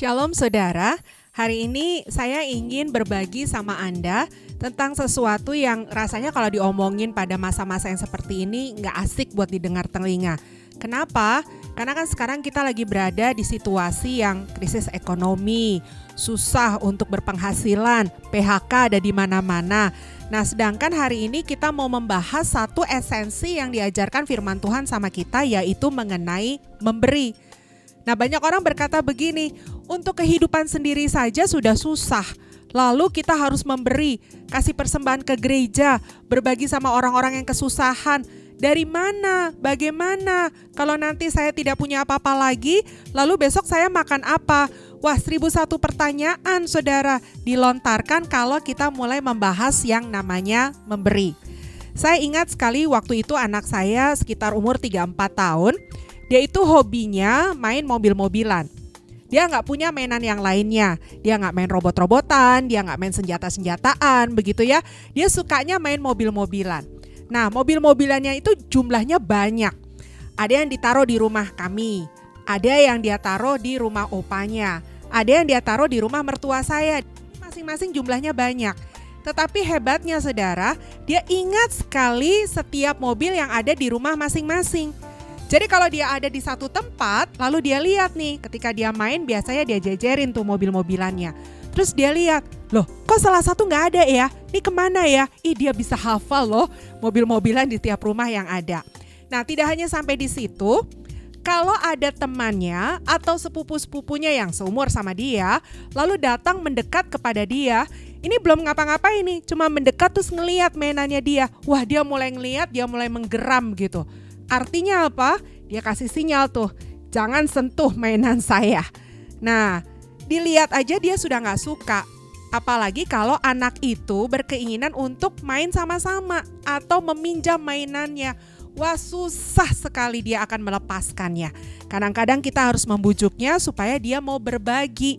Shalom saudara, hari ini saya ingin berbagi sama Anda tentang sesuatu yang rasanya kalau diomongin pada masa-masa yang seperti ini nggak asik buat didengar telinga. Kenapa? Karena kan sekarang kita lagi berada di situasi yang krisis ekonomi, susah untuk berpenghasilan, PHK ada di mana-mana. Nah, sedangkan hari ini kita mau membahas satu esensi yang diajarkan firman Tuhan sama kita, yaitu mengenai memberi. Nah, banyak orang berkata begini, untuk kehidupan sendiri saja sudah susah, lalu kita harus memberi, kasih persembahan ke gereja, berbagi sama orang-orang yang kesusahan. Dari mana? Bagaimana? Kalau nanti saya tidak punya apa-apa lagi, lalu besok saya makan apa? Wah, 1001 pertanyaan saudara dilontarkan kalau kita mulai membahas yang namanya memberi. Saya ingat sekali waktu itu anak saya sekitar umur 3-4 tahun, dia itu hobinya main mobil-mobilan. Dia nggak punya mainan yang lainnya. Dia nggak main robot-robotan, dia nggak main senjata-senjataan, begitu ya. Dia sukanya main mobil-mobilan. Nah, mobil-mobilannya itu jumlahnya banyak. Ada yang ditaruh di rumah kami, ada yang dia taruh di rumah opanya, ada yang dia taruh di rumah mertua saya. Masing-masing jumlahnya banyak. Tetapi hebatnya saudara, dia ingat sekali setiap mobil yang ada di rumah masing-masing. Jadi kalau dia ada di satu tempat, lalu dia lihat nih, ketika dia main biasanya dia jejerin tuh mobil-mobilannya. Terus dia lihat, loh kok salah satu nggak ada ya? Ini kemana ya? Dia bisa hafal loh mobil-mobilan di tiap rumah yang ada. Nah, tidak hanya sampai di situ, kalau ada temannya atau sepupu-sepupunya yang seumur sama dia, lalu datang mendekat kepada dia, ini belum ngapa-ngapain nih, cuma mendekat terus ngelihat mainannya dia. Wah, dia mulai ngelihat, dia mulai menggeram gitu. Artinya apa? Dia kasih sinyal tuh, jangan sentuh mainan saya. Nah, dilihat aja dia sudah gak suka. Apalagi kalau anak itu berkeinginan untuk main sama-sama atau meminjam mainannya. Wah, susah sekali dia akan melepaskannya. Kadang-kadang kita harus membujuknya supaya dia mau berbagi.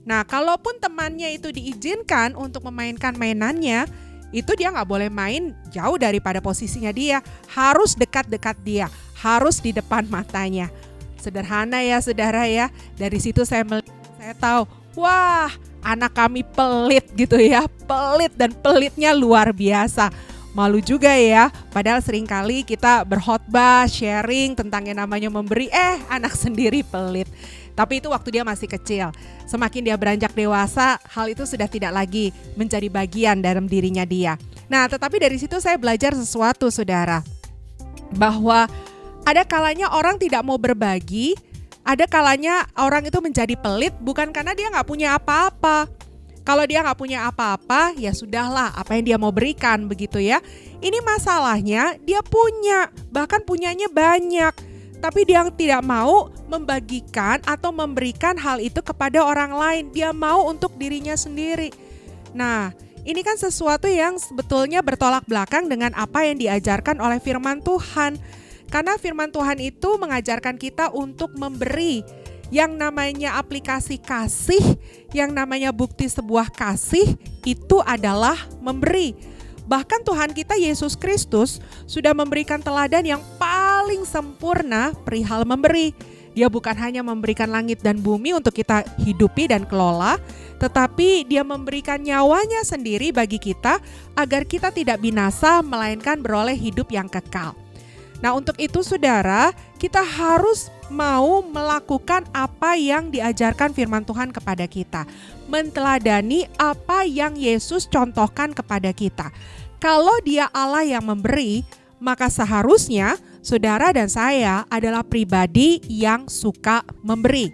Nah, kalaupun temannya itu diizinkan untuk memainkan mainannya, itu dia nggak boleh main jauh daripada posisinya dia, harus dekat-dekat dia, harus di depan matanya. Sederhana ya saudara ya, dari situ saya tahu, wah anak kami pelit gitu ya, pelit dan pelitnya luar biasa. Malu juga ya, padahal seringkali kita berkhotbah, sharing tentang yang namanya memberi, anak sendiri pelit. Tapi itu waktu dia masih kecil. Semakin dia beranjak dewasa, hal itu sudah tidak lagi menjadi bagian dalam dirinya dia. Nah, tetapi dari situ saya belajar sesuatu saudara. Bahwa ada kalanya orang tidak mau berbagi, ada kalanya orang itu menjadi pelit bukan karena dia gak punya apa-apa. Kalau dia gak punya apa-apa, ya sudahlah apa yang dia mau berikan begitu ya. Ini masalahnya dia punya, bahkan punyanya banyak. Tapi dia tidak mau membagikan atau memberikan hal itu kepada orang lain. Dia mau untuk dirinya sendiri. Nah, ini kan sesuatu yang sebetulnya bertolak belakang dengan apa yang diajarkan oleh firman Tuhan. Karena firman Tuhan itu mengajarkan kita untuk memberi. Yang namanya aplikasi kasih, yang namanya bukti sebuah kasih, itu adalah memberi. Bahkan Tuhan kita Yesus Kristus sudah memberikan teladan yang paling sempurna perihal memberi. Dia bukan hanya memberikan langit dan bumi untuk kita hidupi dan kelola, tetapi dia memberikan nyawanya sendiri bagi kita agar kita tidak binasa melainkan beroleh hidup yang kekal. Nah, untuk itu saudara, kita harus mau melakukan apa yang diajarkan firman Tuhan kepada kita. Menteladani apa yang Yesus contohkan kepada kita. Kalau dia Allah yang memberi, maka seharusnya saudara dan saya adalah pribadi yang suka memberi.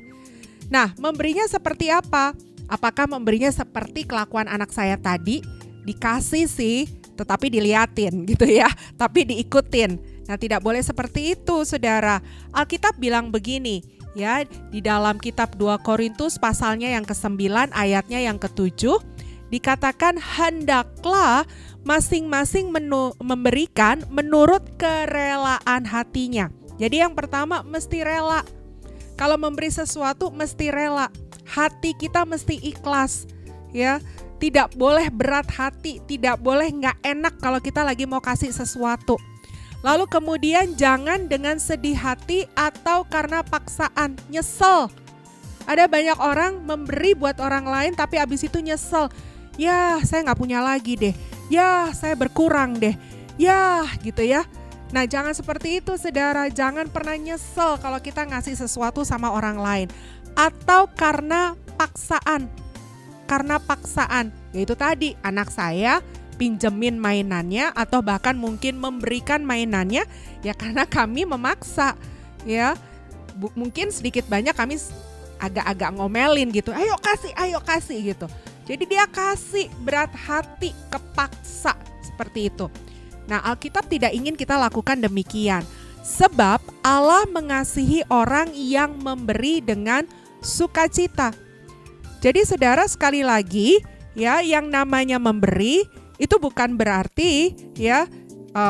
Nah, memberinya seperti apa? Apakah memberinya seperti kelakuan anak saya tadi? Dikasih sih, tetapi diliatin gitu ya, tapi diikutin. Nah, tidak boleh seperti itu saudara. Alkitab bilang begini ya, di dalam kitab 2 Korintus pasalnya yang ke-9 ayatnya yang ke-7 dikatakan hendaklah masing-masing memberikan menurut kerelaan hatinya. Jadi yang pertama mesti rela. Kalau memberi sesuatu mesti rela. Hati kita mesti ikhlas ya. Tidak boleh berat hati, tidak boleh nggak enak kalau kita lagi mau kasih sesuatu. Lalu kemudian jangan dengan sedih hati atau karena paksaan, nyesel. Ada banyak orang memberi buat orang lain tapi abis itu nyesel. Ya, saya nggak punya lagi deh. Ya, saya berkurang deh. Ya, gitu ya. Nah, jangan seperti itu saudara. Jangan pernah nyesel kalau kita ngasih sesuatu sama orang lain. Atau karena paksaan. Karena paksaan. Yaitu tadi, anak saya pinjemin mainannya atau bahkan mungkin memberikan mainannya ya karena kami memaksa. Ya, mungkin sedikit banyak kami agak-agak ngomelin gitu, ayo kasih gitu. Jadi dia kasih berat hati, kepaksa seperti itu. Nah, Alkitab tidak ingin kita lakukan demikian. Sebab Allah mengasihi orang yang memberi dengan sukacita. Jadi saudara, sekali lagi ya, yang namanya memberi itu bukan berarti ya,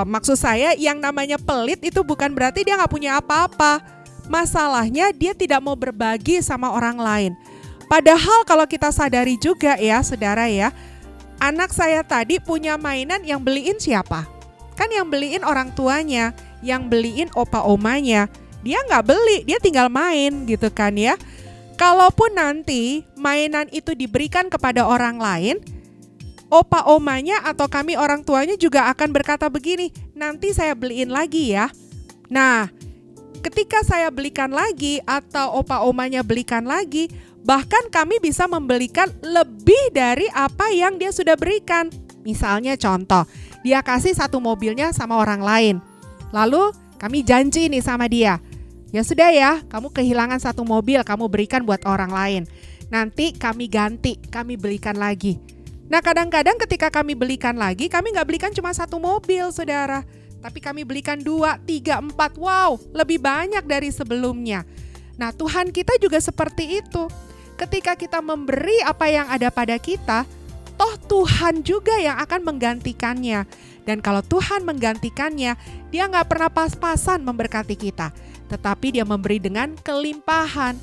maksud saya yang namanya pelit itu bukan berarti dia nggak punya apa-apa. Masalahnya dia tidak mau berbagi sama orang lain. Padahal kalau kita sadari juga ya saudara ya, anak saya tadi punya mainan yang beliin siapa? Kan yang beliin orang tuanya, yang beliin opa omanya. Dia nggak beli, dia tinggal main gitu kan ya. Kalaupun nanti mainan itu diberikan kepada orang lain, opa omanya atau kami orang tuanya juga akan berkata begini, nanti saya beliin lagi ya. Nah, ketika saya belikan lagi atau opa omanya belikan lagi, bahkan kami bisa membelikan lebih dari apa yang dia sudah berikan. Misalnya contoh, dia kasih satu mobilnya sama orang lain. Lalu kami janji nih sama dia, ya sudah ya, kamu kehilangan satu mobil, kamu berikan buat orang lain. Nanti kami ganti, kami belikan lagi. Nah, kadang-kadang ketika kami belikan lagi, kami nggak belikan cuma satu mobil saudara, tapi kami belikan 2, 3, 4, wow, lebih banyak dari sebelumnya. Nah, Tuhan kita juga seperti itu. Ketika kita memberi apa yang ada pada kita, toh Tuhan juga yang akan menggantikannya. Dan kalau Tuhan menggantikannya, dia nggak pernah pas-pasan memberkati kita, tetapi dia memberi dengan kelimpahan.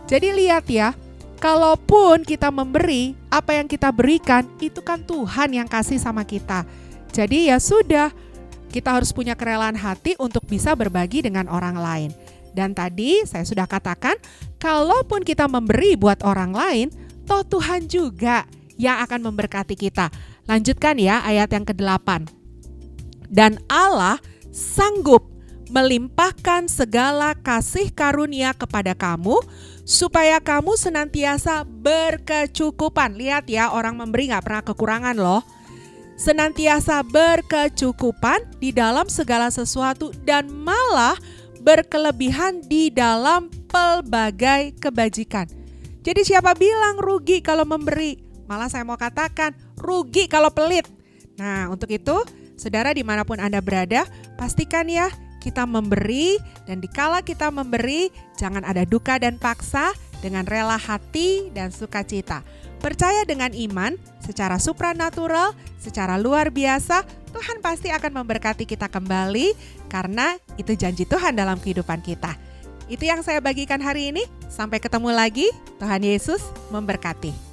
Jadi lihat ya, kalaupun kita memberi, apa yang kita berikan, itu kan Tuhan yang kasih sama kita. Jadi ya sudah, kita harus punya kerelaan hati untuk bisa berbagi dengan orang lain. Dan tadi saya sudah katakan, kalaupun kita memberi buat orang lain, toh Tuhan juga yang akan memberkati kita. Lanjutkan ya ayat yang ke-8. Dan Allah sanggup melimpahkan segala kasih karunia kepada kamu, supaya kamu senantiasa berkecukupan. Lihat ya, orang memberi gak pernah kekurangan loh. Senantiasa berkecukupan di dalam segala sesuatu dan malah berkelebihan di dalam pelbagai kebajikan. Jadi siapa bilang rugi kalau memberi? Malah saya mau katakan rugi kalau pelit. Nah, untuk itu saudara dimanapun Anda berada, pastikan ya kita memberi, dan dikala kita memberi jangan ada duka dan paksa, dengan rela hati dan sukacita. Percaya dengan iman, secara supranatural, secara luar biasa, Tuhan pasti akan memberkati kita kembali karena itu janji Tuhan dalam kehidupan kita. Itu yang saya bagikan hari ini. Sampai ketemu lagi. Tuhan Yesus memberkati.